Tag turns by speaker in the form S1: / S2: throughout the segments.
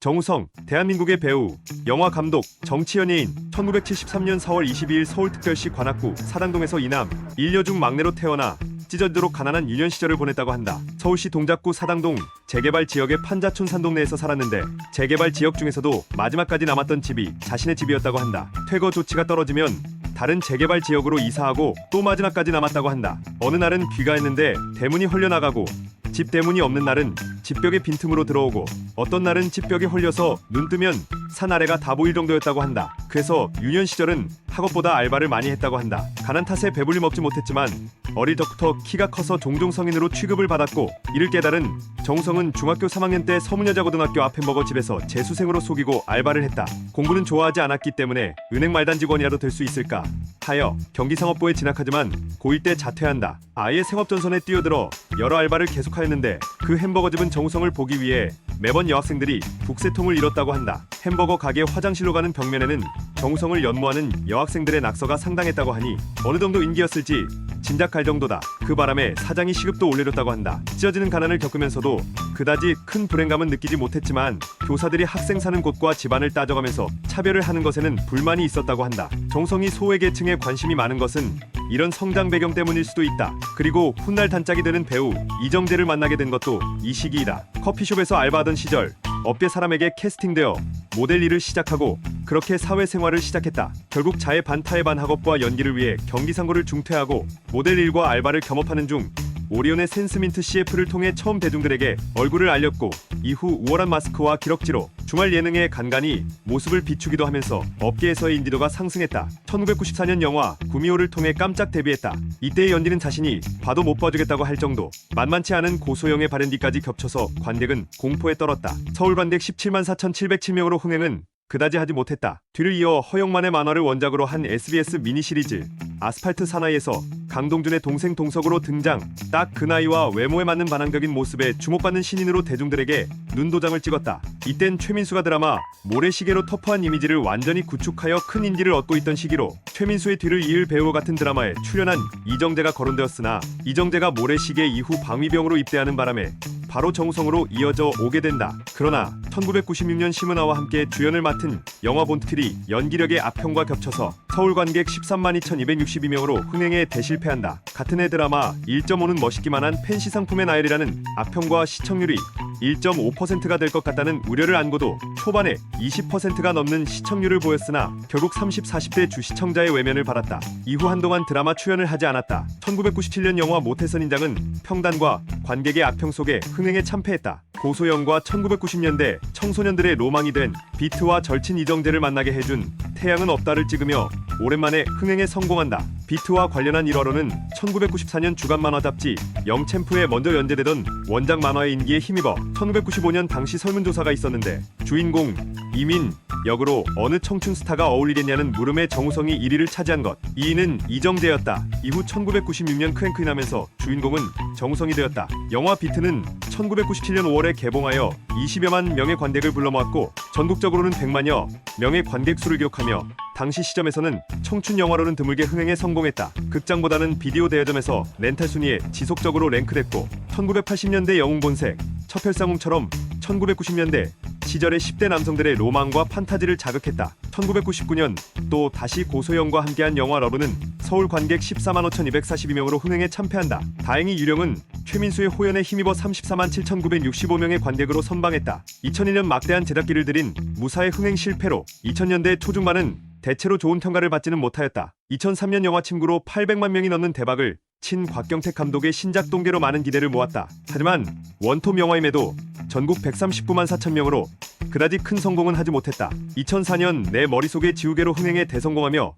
S1: 정우성, 대한민국의 배우, 영화 감독, 정치 연예인, 1973년 4월 22일 서울특별시 관악구 사당동에서 이남, 일녀 중 막내로 태어나 찢어지도록 가난한 유년 시절을 보냈다고 한다. 서울시 동작구 사당동 재개발 지역의 판자촌 산동네에서 살았는데 재개발 지역 중에서도 마지막까지 남았던 집이 자신의 집이었다고 한다. 퇴거 조치가 떨어지면 다른 재개발 지역으로 이사하고 또 마지막까지 남았다고 한다. 어느 날은 귀가했는데 대문이 헐려나가고 집 대문이 없는 날은 집벽에 빈틈으로 들어오고 어떤 날은 집벽에 헐려서 눈 뜨면 산 아래가 다 보일 정도였다고 한다. 그래서 유년 시절은 학업보다 알바를 많이 했다고 한다. 가난 탓에 배불리 먹지 못했지만 어릴 적부터 키가 커서 종종 성인으로 취급을 받았고 이를 깨달은 정우성은 중학교 3학년 때 서문여자고등학교 앞 햄버거 집에서 재수생으로 속이고 알바를 했다. 공부는 좋아하지 않았기 때문에 은행 말단 직원이라도 될 수 있을까 하여 경기상업부에 진학하지만 고1 때 자퇴한다. 아예 생업전선에 뛰어들어 여러 알바를 계속하였는데 그 햄버거집은 정우성을 보기 위해 매번 여학생들이 북새통을 잃었다고 한다. 햄버거 가게 화장실로 가는 벽면에는 정우성을 연모하는 여학생들의 낙서가 상당했다고 하니 어느 정도 인기였을지 짐작할 정도다. 그 바람에 사장이 시급도 올려줬다고 한다. 찢어지는 가난을 겪으면서도 그다지 큰 불행감은 느끼지 못했지만 교사들이 학생 사는 곳과 집안을 따져가면서 차별을 하는 것에는 불만이 있었다고 한다. 정우성이 소외계층에 관심이 많은 것은 이런 성장 배경 때문일 수도 있다. 그리고 훗날 단짝이 되는 배우 이정재를 만나게 된 것도 이 시기이다. 커피숍에서 알바하던 시절 업계 사람에게 캐스팅되어 모델 일을 시작하고 그렇게 사회생활을 시작했다. 결국 자의 반타의 반 학업과 연기를 위해 경기상고를 중퇴하고 모델 일과 알바를 겸업하는 중 오리온의 샌스민트 CF를 통해 처음 대중들에게 얼굴을 알렸고 이후 우월한 마스크와 기럭지로 주말 예능에 간간히 모습을 비추기도 하면서 업계에서의 인지도가 상승했다. 1994년 영화 구미호를 통해 깜짝 데뷔했다. 이때의 연기는 자신이 봐도 못 봐주겠다고 할 정도 만만치 않은 고소영의 발연기까지 겹쳐서 관객은 공포에 떨었다. 서울 관객 17만 4,707명으로 흥행은 그다지 하지 못했다. 뒤를 이어 허영만의 만화를 원작으로 한 SBS 미니 시리즈 아스팔트 사나이에서 강동준의 동생 동석으로 등장. 딱 그 나이와 외모에 맞는 반항적인 모습에 주목받는 신인으로 대중들에게 눈도장을 찍었다. 이땐 최민수가 드라마 모래시계로 터프한 이미지를 완전히 구축하여 큰 인기를 얻고 있던 시기로 최민수의 뒤를 이을 배우와 같은 드라마에 출연한 이정재가 거론되었으나 이정재가 모래시계 이후 방위병으로 입대하는 바람에 바로 정우성으로 이어져 오게 된다. 그러나 1996년 심은하와 함께 주연을 맡은 영화 본트리 연기력의 악평과 겹쳐서 서울 관객 13만 2,262명으로 흥행에 대실패한다. 같은 해 드라마 1.5는 멋있기만 한 팬시 상품의 나열이라는 악평과 시청률이 1.5%가 될 것 같다는 우려를 안고도 초반에 20%가 넘는 시청률을 보였으나 결국 30, 40대 주시청자의 외면을 받았다. 이후 한동안 드라마 출연을 하지 않았다. 1997년 영화 모태선인장은 평단과 관객의 악평 속에 흥행에 참패했다. 고소영과 1990년대 청소년들의 로망이 된 비트와 절친 이정재를 만나게 해준 태양은 없다를 찍으며 오랜만에 흥행에 성공한다. 비트와 관련한 일화로는 1994년 주간 만화 잡지 영챔프에 먼저 연재되던 원작 만화의 인기에 힘입어 1995년 당시 설문조사가 있었는데 주인공 이민 역으로 어느 청춘 스타가 어울리겠냐는 물음에 정우성이 1위를 차지한 것. 2위는 이정재였다. 이후 1996년 크랭크인하면서 주인공은 정우성이 되었다. 영화 비트는 1997년 5월에 개봉하여 20여만 명의 관객을 불러모았고 전국적으로는 100만여 명의 관객 수를 기록하며 당시 시점에서는 청춘 영화로는 드물게 흥행에 성공했다. 극장보다는 비디오 대여점에서 렌탈 순위에 지속적으로 랭크됐고 1980년대 영웅 본색, 첩혈상웅처럼 1990년대 시절의 10대 남성들의 로망과 판타지를 자극했다. 1999년 또 다시 고소영과 함께한 영화 러브는 서울 관객 14만 5,242명으로 흥행에 참패한다. 다행히 유령은 최민수의 호연에 힘입어 34만 7,965명의 관객으로 선방했다. 2001년 막대한 제작비를 들인 무사의 흥행 실패로 2000년대 초중반은 대체로 좋은 평가를 받지는 못하였다. 2003년 영화 침구로 800만 명이 넘는 대박을 친 곽경택 감독의 신작 동계로 많은 기대를 모았다. 하지만 원톱 영화임에도 전국 139만 4천 명으로 그다지 큰 성공은 하지 못했다. 2004년 내 머릿속의 지우개로 흥행에 대성공하며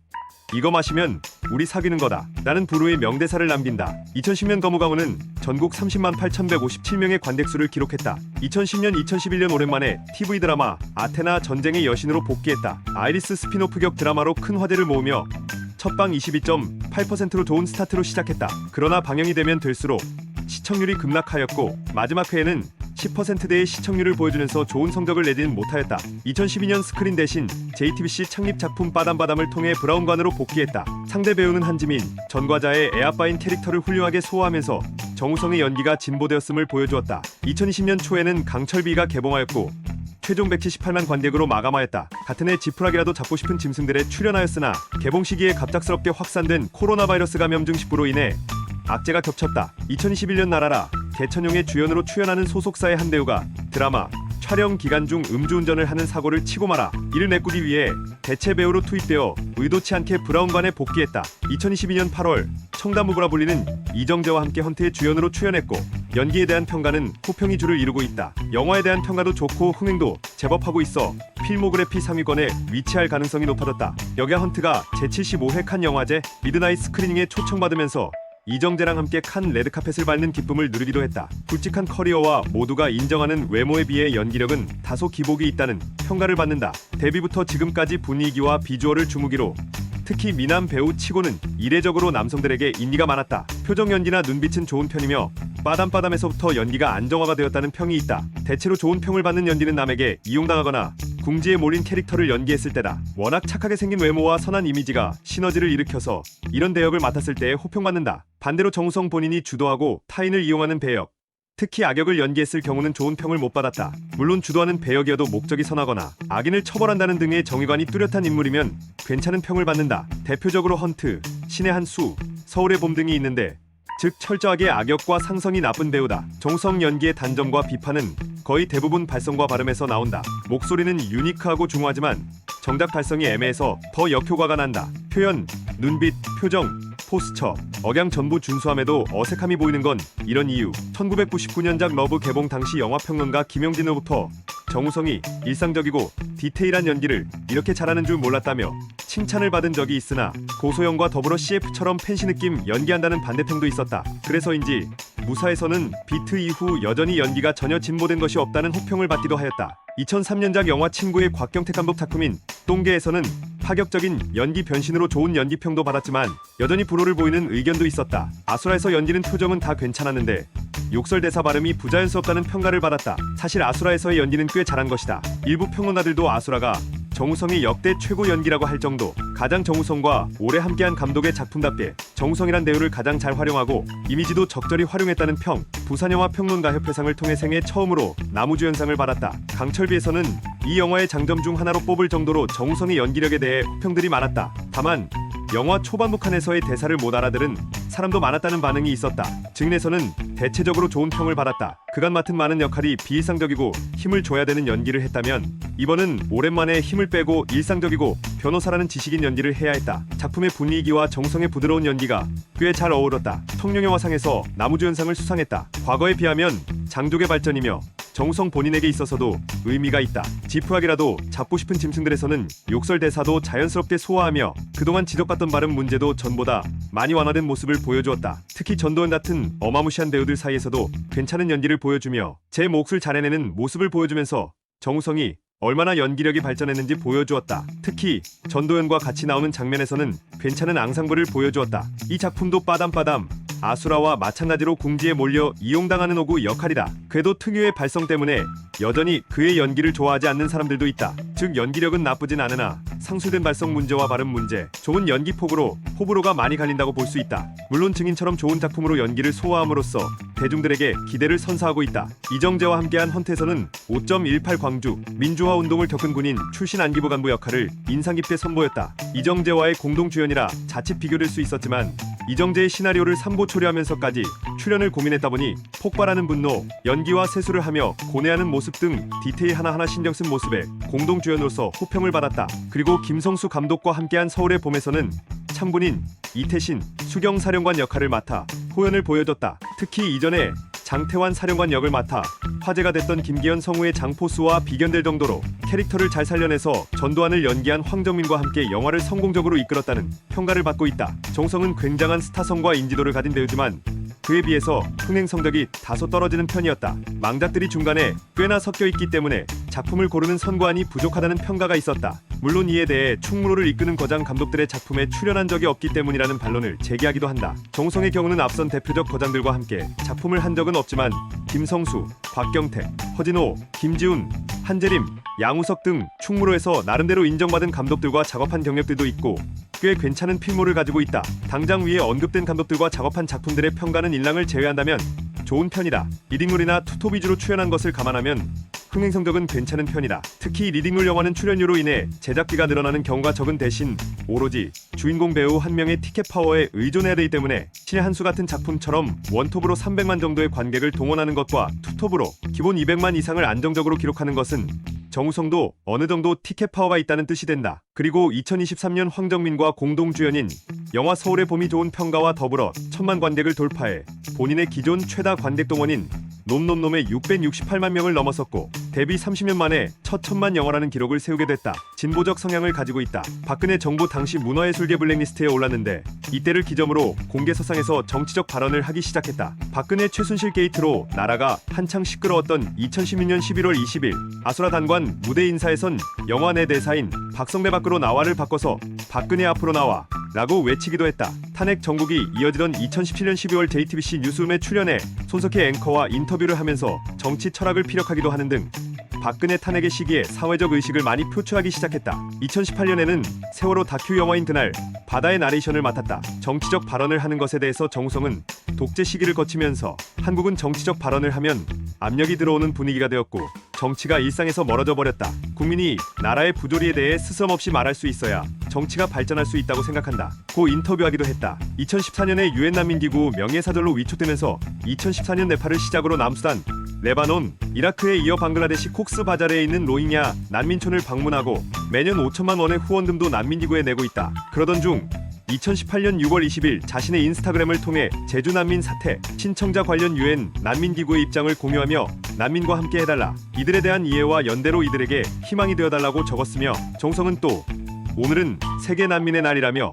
S1: 이거 마시면 우리 사귀는 거다 라는 부르의 명대사를 남긴다. 2010년 거무강우는 전국 30만 8,157명의 관객수를 기록했다. 2010년 2011년 오랜만에 TV 드라마 아테나 전쟁의 여신으로 복귀했다. 아이리스 스피노프격 드라마로 큰 화제를 모으며 첫방 22.8%로 좋은 스타트로 시작했다. 그러나 방영이 되면 될수록 시청률이 급락하였고 마지막 회에는 10%대의 시청률을 보여주면서 좋은 성적을 내지는 못하였다. 2012년 스크린 대신 JTBC 창립 작품 빠담빠담을 통해 브라운관으로 복귀했다. 상대 배우는 한지민, 전과자의 애아빠인 캐릭터를 훌륭하게 소화하면서 정우성의 연기가 진보되었음을 보여주었다. 2020년 초에는 강철비가 개봉하였고 최종 178만 관객으로 마감하였다. 같은 해 지푸라기라도 잡고 싶은 짐승들에 출연하였으나 개봉 시기에 갑작스럽게 확산된 코로나 바이러스 감염 등 19로 인해 악재가 겹쳤다. 2021년 나라라 개천용의 주연으로 출연하는 소속사의 한 배우가 드라마 촬영 기간 중 음주운전을 하는 사고를 치고 말아 이를 메꾸기 위해 대체 배우로 투입되어 의도치 않게 브라운관에 복귀했다. 2022년 8월 청담부부라 불리는 이정재와 함께 헌트의 주연으로 출연했고 연기에 대한 평가는 호평이 주를 이루고 있다. 영화에 대한 평가도 좋고 흥행도 제법 하고 있어 필모그래피 상위권에 위치할 가능성이 높아졌다. 여기야 헌트가 제75회 칸 영화제 미드나잇 스크리닝에 초청받으면서 이정재랑 함께 칸 레드카펫을 밟는 기쁨을 누리기도 했다. 굵직한 커리어와 모두가 인정하는 외모에 비해 연기력은 다소 기복이 있다는 평가를 받는다. 데뷔부터 지금까지 분위기와 비주얼을 주무기로 특히 미남 배우 치고는 이례적으로 남성들에게 인기가 많았다. 표정 연기나 눈빛은 좋은 편이며 빠담빠담에서부터 연기가 안정화가 되었다는 평이 있다. 대체로 좋은 평을 받는 연기는 남에게 이용당하거나 궁지에 몰린 캐릭터를 연기했을 때다. 워낙 착하게 생긴 외모와 선한 이미지가 시너지를 일으켜서 이런 대역을 맡았을 때에 호평받는다. 반대로 정우성 본인이 주도하고 타인을 이용하는 배역, 특히 악역을 연기했을 경우는 좋은 평을 못 받았다. 물론 주도하는 배역이어도 목적이 선하거나 악인을 처벌한다는 등의 정의관이 뚜렷한 인물이면 괜찮은 평을 받는다. 대표적으로 헌트, 신의 한 수, 서울의 봄 등이 있는데 즉 철저하게 악역과 상성이 나쁜 배우다. 정우성 연기의 단점과 비판은 거의 대부분 발성과 발음에서 나온다. 목소리는 유니크하고 중후하지만 정작 발성이 애매해서 더 역효과가 난다. 표현, 눈빛, 표정, 포스처, 억양 전부 준수함에도 어색함이 보이는 건 이런 이유. 1999년작 러브 개봉 당시 영화평론가 김영진으로부터 정우성이 일상적이고 디테일한 연기를 이렇게 잘하는 줄 몰랐다며 칭찬을 받은 적이 있으나 고소영과 더불어 CF처럼 팬시 느낌 연기한다는 반대평도 있었다. 그래서인지 무사에서는 비트 이후 여전히 연기가 전혀 진보된 것이 없다는 호평을 받기도 하였다. 2003년작 영화 친구의 곽경택 감독 작품인 똥개에서는 파격적인 연기 변신으로 좋은 연기평도 받았지만 여전히 불호를 보이는 의견도 있었다. 아수라에서 연기는 표정은 다 괜찮았는데 욕설 대사 발음이 부자연스럽다는 평가를 받았다. 사실 아수라에서의 연기는 꽤 잘한 것이다. 일부 평론가들도 아수라가 정우성이 역대 최고 연기라고 할 정도. 가장 정우성과 오래 함께한 감독의 작품답게 정우성이란 배우를 가장 잘 활용하고 이미지도 적절히 활용했다는 평. 부산영화 평론가 협회상을 통해 생애 처음으로 나무주연상을 받았다. 강철비에서는 이 영화의 장점 중 하나로 뽑을 정도로 정우성의 연기력에 대해 호평들이 많았다. 다만 영화 초반부 칸에서의 대사를 못 알아들은 사람도 많았다는 반응이 있었다. 증인에서는 대체적으로 좋은 평을 받았다. 그간 맡은 많은 역할이 비일상적이고 힘을 줘야 되는 연기를 했다면 이번은 오랜만에 힘을 빼고 일상적이고 변호사라는 지식인 연기를 해야 했다. 작품의 분위기와 정성의 부드러운 연기가 꽤 잘 어우렀다. 통영영화상에서 나무주연상을 수상했다. 과거에 비하면 장족의 발전이며 정우성 본인에게 있어서도 의미가 있다. 지푸라기라도 잡고 싶은 짐승들에서는 욕설 대사도 자연스럽게 소화하며 그동안 지적받던 발음 문제도 전보다 많이 완화된 모습을 보여주었다. 특히 전도연 같은 어마무시한 배우들 사이에서도 괜찮은 연기를 보여주며 제 몫을 잘 해내는 모습을 보여주면서 정우성이 얼마나 연기력이 발전했는지 보여주었다. 특히 전도연과 같이 나오는 장면에서는 괜찮은 앙상블을 보여주었다. 이 작품도 빠담빠담 아수라와 마찬가지로 궁지에 몰려 이용당하는 오구 역할이다. 그래도 특유의 발성 때문에 여전히 그의 연기를 좋아하지 않는 사람들도 있다. 즉 연기력은 나쁘진 않으나 상술된 발성 문제와 발음 문제, 좋은 연기 폭으로 호불호가 많이 갈린다고 볼 수 있다. 물론 증인처럼 좋은 작품으로 연기를 소화함으로써 대중들에게 기대를 선사하고 있다. 이정재와 함께한 헌트에서는 5.18 광주 민주화 운동을 겪은 군인 출신 안기부 간부 역할을 인상 깊게 선보였다. 이정재와의 공동 주연이라 자칫 비교될 수 있었지만 이정재의 시나리오를 3보 초려하면서까지 출연을 고민했다 보니 폭발하는 분노, 연기와 세수를 하며 고뇌하는 모습 등 디테일 하나하나 신경 쓴 모습에 공동 주연으로서 호평을 받았다. 그리고 김성수 감독과 함께한 서울의 봄에서는 참군인 이태신, 수경 사령관 역할을 맡아 호연을 보여줬다. 특히 이전에 장태환 사령관 역을 맡아 화제가 됐던 김기현 성우의 장포수와 비견될 정도로 캐릭터를 잘 살려내서 전두환을 연기한 황정민과 함께 영화를 성공적으로 이끌었다는 평가를 받고 있다. 정우성은 굉장한 스타성과 인지도를 가진 배우지만 그에 비해서 흥행 성적이 다소 떨어지는 편이었다. 망작들이 중간에 꽤나 섞여 있기 때문에 작품을 고르는 선관이 부족하다는 평가가 있었다. 물론 이에 대해 충무로를 이끄는 거장 감독들의 작품에 출연한 적이 없기 때문이라는 반론을 제기하기도 한다. 정우성의 경우는 앞선 대표적 거장들과 함께 작품을 한 적은 없지만 김성수, 곽경택, 허진호, 김지훈, 한재림, 양우석 등 충무로에서 나름대로 인정받은 감독들과 작업한 경력들도 있고 꽤 괜찮은 필모를 가지고 있다. 당장 위에 언급된 감독들과 작업한 작품들의 평가는 일랑을 제외한다면 좋은 편이다. 리딩물이나 투톱 위주로 출연한 것을 감안하면 흥행 성적은 괜찮은 편이다. 특히 리딩룰 영화는 출연료로 인해 제작비가 늘어나는 경우가 적은 대신 오로지 주인공 배우 한 명의 티켓 파워에 의존해야 되기 때문에 신의 한 수 같은 작품처럼 원톱으로 300만 정도의 관객을 동원하는 것과 투톱으로 기본 200만 이상을 안정적으로 기록하는 것은 정우성도 어느 정도 티켓 파워가 있다는 뜻이 된다. 그리고 2023년 황정민과 공동 주연인 영화 서울의 봄이 좋은 평가와 더불어 1000만 관객을 돌파해 본인의 기존 최다 관객 동원인 놈놈놈의 668만 명을 넘어섰고 데뷔 30년 만에 첫 1000만 영화라는 기록을 세우게 됐다. 진보적 성향을 가지고 있다. 박근혜 정부 당시 문화예술계 블랙리스트에 올랐는데 이때를 기점으로 공개서상에서 정치적 발언을 하기 시작했다. 박근혜 최순실 게이트로 나라가 한창 시끄러웠던 2016년 11월 20일 아수라 단관 무대 인사에선 영화 내 대사인 박성배 밖으로 나와를 바꿔서 박근혜 앞으로 나와 라고 외치기도 했다. 탄핵 정국이 이어지던 2017년 12월 JTBC 뉴스룸에 출연해 손석희 앵커와 인터뷰를 하면서 정치 철학을 피력하기도 하는 등 박근혜 탄핵의 시기에 사회적 의식을 많이 표출하기 시작했다. 2018년에는 세월호 다큐 영화인 그날 바다의 나레이션을 맡았다. 정치적 발언을 하는 것에 대해서 정우성은 독재 시기를 거치면서 한국은 정치적 발언을 하면 압력이 들어오는 분위기가 되었고 정치가 일상에서 멀어져 버렸다. 국민이 나라의 부조리에 대해 스스럼없이 말할 수 있어야 정치가 발전할 수 있다고 생각한다. 고 인터뷰하기도 했다. 2014년에 유엔 난민기구 명예사절로 위촉되면서 2014년 네팔을 시작으로 남수단, 레바논, 이라크에 이어 방글라데시 콕스 바자르에 있는 로힝야 난민촌을 방문하고 매년 5천만 원의 후원금도 난민기구에 내고 있다. 그러던 중 2018년 6월 20일 자신의 인스타그램을 통해 제주 난민 사태 신청자 관련 유엔 난민기구의 입장을 공유하며 난민과 함께 해달라, 이들에 대한 이해와 연대로 이들에게 희망이 되어달라고 적었으며 정우성은 또 오늘은 세계 난민의 날이라며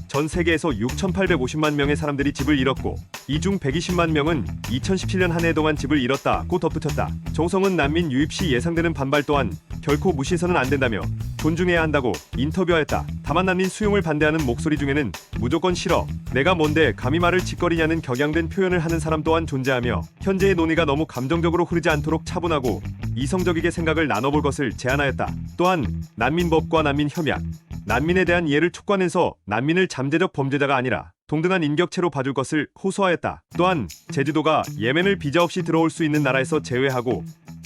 S1: 전 세계에서 6,850만 명의 사람들이 집을 잃었고 이 중 120만 명은 2017년 한 해 동안 집을 잃었다고 덧붙였다. 정우성은 난민 유입 시 예상되는 반발 또한 결코 무시해서는 안 된다며 존중해야 한다고 인터뷰하였다. 다만 난민 수용을 반대하는 목소리 중에는 무조건 싫어, 내가 뭔데 감히 말을 짓거리냐는 격양된 표현을 하는 사람 또한 존재하며 현재의 논의가 너무 감정적으로 흐르지 않도록 차분하고 이성적이게 생각을 나눠볼 것을 제안하였다. 또한 난민법과 난민 협약, 난민에 대한 이해를 촉구하면서 난민을 잠재적 범죄자가 아니라 동등한 인격체로 봐줄 것을 호소하였다. 또한 제주도가 예멘을 비자 없이 들어올 수 있는 나라에서 제외하고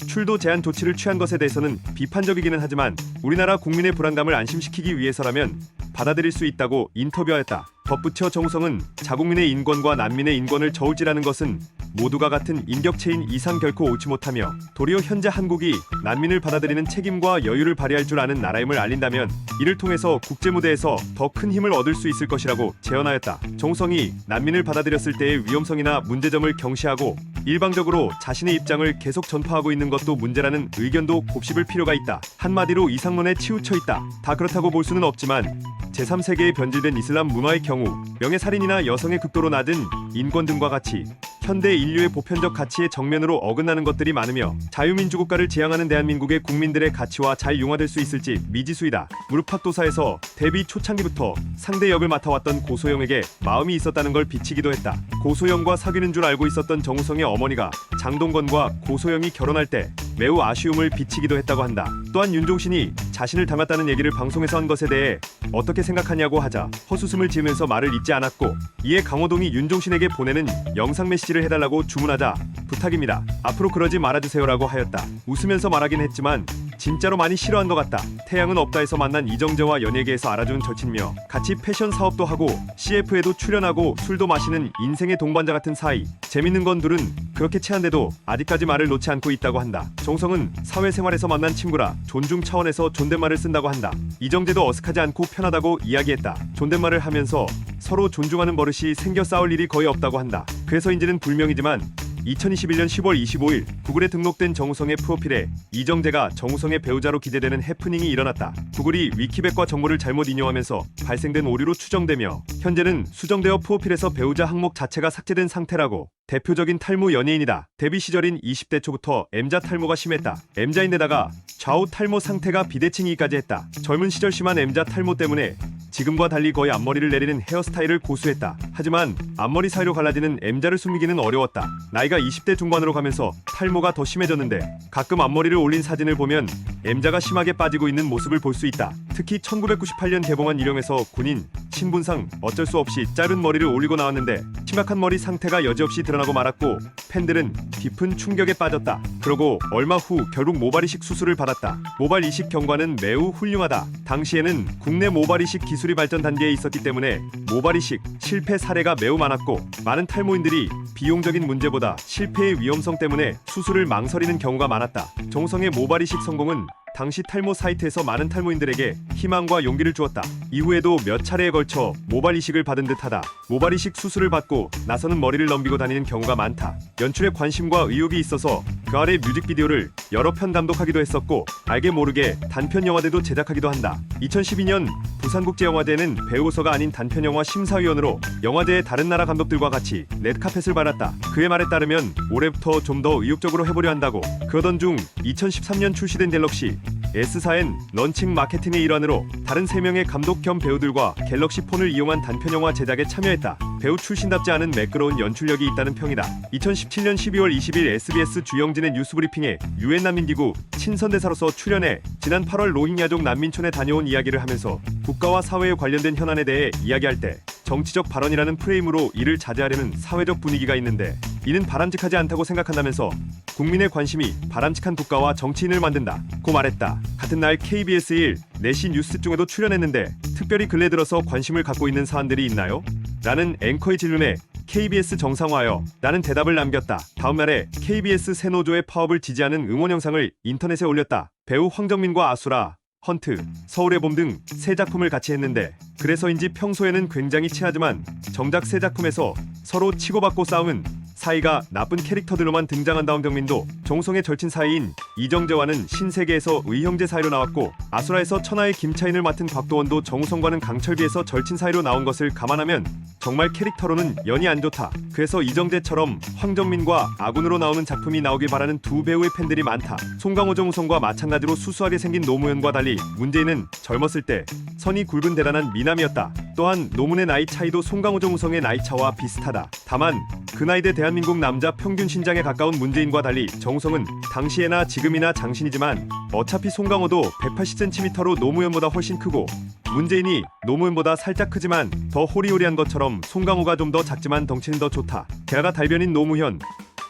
S1: 출도 제한 조치를 취한 것에 대해서는 비판적이기는 하지만 우리나라 국민의 불안감을 안심시키기 위해서라면 받아들일 수 있다고 인터뷰하였다. 덧붙여 정우성은 자국민의 인권과 난민의 인권을 저울질하는 것은 모두가 같은 인격체인 이상 결코 옳지 못하며 도리어 현재 한국이 난민을 받아들이는 책임과 여유를 발휘할 줄 아는 나라임을 알린다면 이를 통해서 국제무대에서 더 큰 힘을 얻을 수 있을 것이라고 제언하였다. 정우성이 난민을 받아들였을 때의 위험성이나 문제점을 경시하고 일방적으로 자신의 입장을 계속 전파하고 있는 것도 문제라는 의견도 곱씹을 필요가 있다. 한마디로 이상론에 치우쳐 있다. 다 그렇다고 볼 수는 없지만 제3세계에 변질된 이슬람 문화의 경우 명예살인이나 여성의 극도로 낮은 인권 등과 같이 현대 인류의 보편적 가치에 정면으로 어긋나는 것들이 많으며 자유민주국가를 지향하는 대한민국의 국민들의 가치와 잘 융화될 수 있을지 미지수이다. 무릎팍도사에서 데뷔 초창기부터 상대 역을 맡아왔던 고소영에게 마음이 있었다는 걸 비치기도 했다. 고소영과 사귀는 줄 알고 있었던 정우성의 어머니가 장동건과 고소영이 결혼할 때 매우 아쉬움을 비치기도 했다고 한다. 또한 윤종신이 자신을 닮았다는 얘기를 방송에서 한 것에 대해 어떻게 생각하냐고 하자 헛웃음을 지으면서 말을 잇지 않았고 이에 강호동이 윤종신에게 보내는 영상 메시지를 해달라고 주문하자 부탁입니다, 앞으로 그러지 말아주세요라고 하였다. 웃으면서 말하긴 했지만 진짜로 많이 싫어한 것 같다. 태양은 없다에서 만난 이정재와 연예계에서 알아준 절친이며 같이 패션 사업도 하고 CF에도 출연하고 술도 마시는 인생의 동반자 같은 사이. 재밌는 건 둘은 그렇게 체한데도 아직까지 말을 놓지 않고 있다고 한다. 정우성은 사회생활에서 만난 친구라 존중 차원에서 존댓말을 쓴다고 한다. 이정재도 어색하지 않고 편하다고 이야기했다. 존댓말을 하면서 서로 존중하는 버릇이 생겨 싸울 일이 거의 없다고 한다. 그래서인지는 불명이지만 2021년 10월 25일 구글에 등록된 정우성의 프로필에 이정재가 정우성의 배우자로 기대되는 해프닝이 일어났다. 구글이 위키백과 정보를 잘못 인용하면서 발생된 오류로 추정되며 현재는 수정되어 프로필에서 배우자 항목 자체가 삭제된 상태라고. 대표적인 탈모 연예인이다. 데뷔 시절인 20대 초부터 M자 탈모가 심했다. M자인데다가 좌우 탈모 상태가 비대칭이기까지 했다. 젊은 시절 심한 M자 탈모 때문에 지금과 달리 거의 앞머리를 내리는 헤어스타일을 고수했다. 하지만 앞머리 사이로 갈라지는 M자를 숨기기는 어려웠다. 나이가 20대 중반으로 가면서 탈모가 더 심해졌는데 가끔 앞머리를 올린 사진을 보면 M자가 심하게 빠지고 있는 모습을 볼 수 있다. 특히 1998년 개봉한 일용에서 군인 신분상 어쩔 수 없이 짧은 머리를 올리고 나왔는데 심각한 머리 상태가 여지없이 드러나고 말았고 팬들은 깊은 충격에 빠졌다. 그러고 얼마 후 결국 모발 이식 수술을 받았다. 모발 이식 경과는 매우 훌륭하다. 당시에는 국내 모발 이식 기술이 발전 단계에 있었기 때문에 모발 이식 실패 사례가 매우 많았고 많은 탈모인들이 비용적인 문제보다 실패의 위험성 때문에 수술을 망설이는 경우가 많았다. 정우성의 모발 이식 성공은 당시 탈모 사이트에서 많은 탈모인들에게 희망과 용기를 주었다. 이후에도 몇 차례에 걸쳐 모발 이식을 받은 듯하다. 모발 이식 수술을 받고 나서는 머리를 넘기고 다니는 경우가 많다. 연출에 관심과 의욕이 있어서 그 아래 뮤직비디오를 여러 편 감독하기도 했었고 알게 모르게 단편 영화대도 제작하기도 한다. 2012년 부산국제영화제는 배우서가 아닌 단편 영화 심사위원으로 영화제의 다른 나라 감독들과 같이 레드카펫을 밟았다. 그의 말에 따르면 올해부터 좀 더 의욕적으로 해보려 한다고. 그러던 중 2013년 출시된 갤럭시 S4엔 런칭 마케팅의 일환으로 다른 3명의 감독 겸 배우들과 갤럭시 폰을 이용한 단편 영화 제작에 참여했다. 배우 출신답지 않은 매끄러운 연출력이 있다는 평이다. 2017년 12월 20일 SBS 주영진의 뉴스브리핑에 유엔 난민기구 친선대사로서 출연해 지난 8월 로힝야족 난민촌에 다녀온 이야기를 하면서 국가와 사회에 관련된 현안에 대해 이야기할 때 정치적 발언이라는 프레임으로 이를 자제하려는 사회적 분위기가 있는데 이는 바람직하지 않다고 생각한다면서 국민의 관심이 바람직한 국가와 정치인을 만든다 고 말했다. 같은 날 KBS 1 내시 뉴스 중에도 출연했는데 특별히 근래 들어서 관심을 갖고 있는 사안들이 있나요? 라는 앵커의 질문에 KBS 정상화요 라는 대답을 남겼다. 다음 날에 KBS 새노조의 파업을 지지하는 응원 영상을 인터넷에 올렸다. 배우 황정민과 아수라, 헌트, 서울의 봄 등 세 작품을 같이 했는데 그래서인지 평소에는 굉장히 친하지만 정작 세 작품에서 서로 치고받고 싸우는 사이가 나쁜 캐릭터들로만 등장한다. 황정민도 정우성의 절친 사이인 이정재와는 신세계에서 의형제 사이로 나왔고 아수라에서 천하의 김차인을 맡은 곽도원도 정우성과는 강철비에서 절친 사이로 나온 것을 감안하면 정말 캐릭터로는 연이 안 좋다. 그래서 이정재처럼 황정민과 아군으로 나오는 작품이 나오길 바라는 두 배우의 팬들이 많다. 송강호 정우성과 마찬가지로 수수하게 생긴 노무현과 달리 문재인은 젊었을 때 선이 굵은 대단한 미남이었다. 또한 노문의 나이 차이도 송강호 정우성의 나이 차와 비슷하다. 다만 그 나이대 대한민국 남자 평균 신장에 가까운 문재인과 달리 정우성은 당시에나 지금이나 장신이지만 어차피 송강호도 180cm로 노무현보다 훨씬 크고 문재인이 노무현보다 살짝 크지만 더 호리호리한 것처럼 송강호가 좀 더 작지만 덩치는 더 좋다. 게다가 달변인 노무현,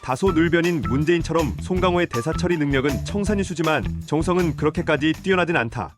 S1: 다소 늘변인 문재인처럼 송강호의 대사 처리 능력은 청산유수지만 정우성은 그렇게까지 뛰어나진 않다.